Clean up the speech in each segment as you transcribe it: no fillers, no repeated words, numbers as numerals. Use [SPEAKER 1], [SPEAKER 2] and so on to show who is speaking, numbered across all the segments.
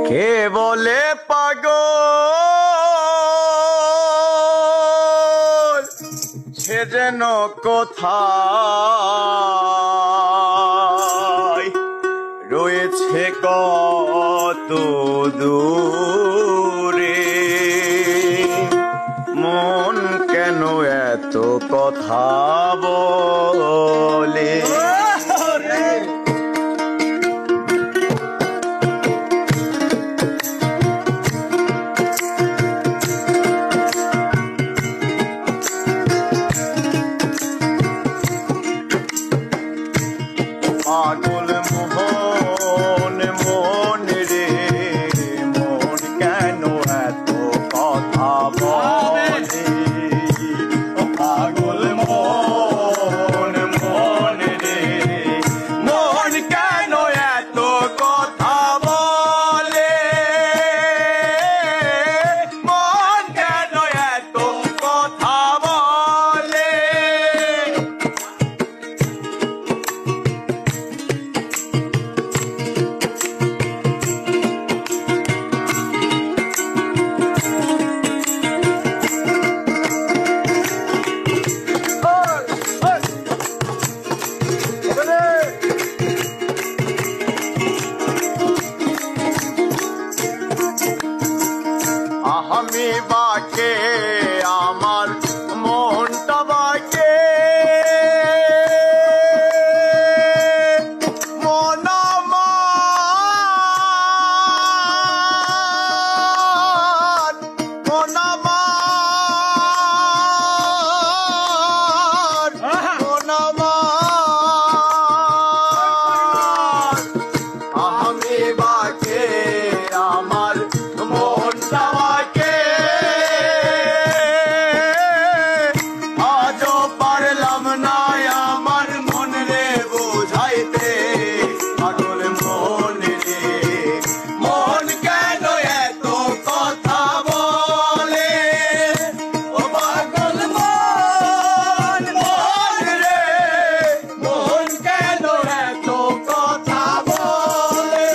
[SPEAKER 1] কে বলে পাগল সে যেন কোথায় রয়েছে কত দূরে মন কেন এত কথা বলে পাগল মোহন মন রে মন কেন এত কথা বলে পাগল মোহন মন রে মন কেন এত কথা বলে মন কেন এত কথা বলে আমি বাকে আমার মনটা বাকে মন আমার মন আমার মন আমার আমি বাকে আমার মনটা বাকে আজও পারলাম না আমার মন রে বুঝাইতে পাগল মন রে মন কেন এত কথা বলে ও পাগল মন মন রে মন কেন এত কথা বলে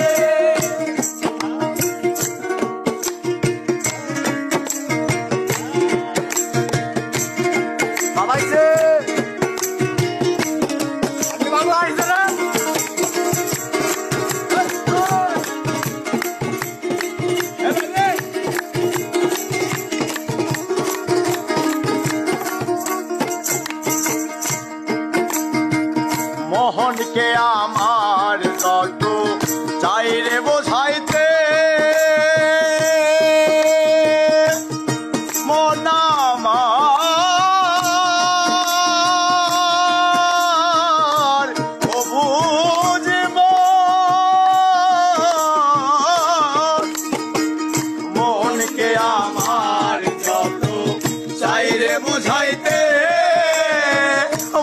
[SPEAKER 1] বাবা আইছে বাবা আইছে না মোহনকে আমার কত চাই রে বোঝাইতে মন আমার ও বুঝব মনকে আমার যত চাই রে বুঝাইতে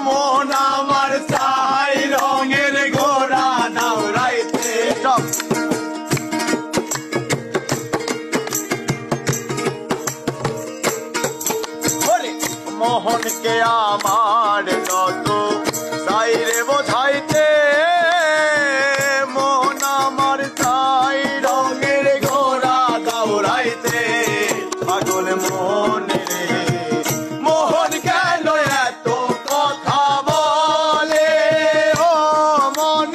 [SPEAKER 1] মন আমার চাই রঙের ঘোড়া দৌড়াইতে মোহনকে আমার যত চাই রে বোঝাইতে মন আমার চাই রঙের ঘোড়া দৌড়াইতে পাগল মন রে মোহন কেন এত কথা বলে ও মন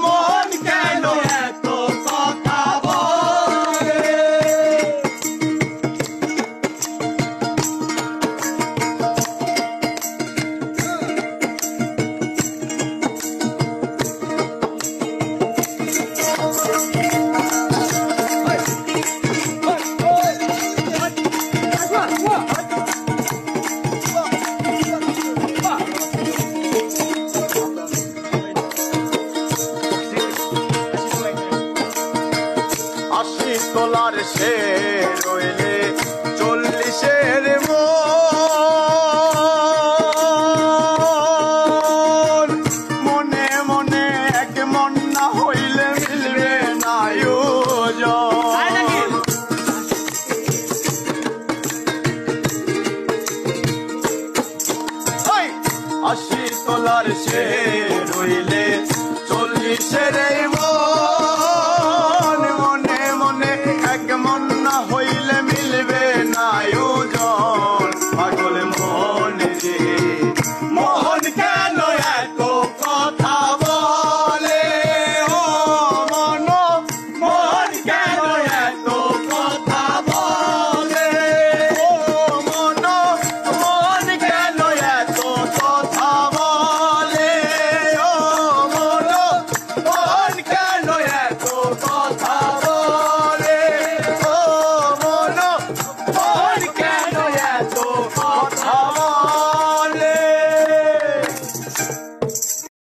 [SPEAKER 1] মন কেন এত কথা বলে তোলার সে রইলে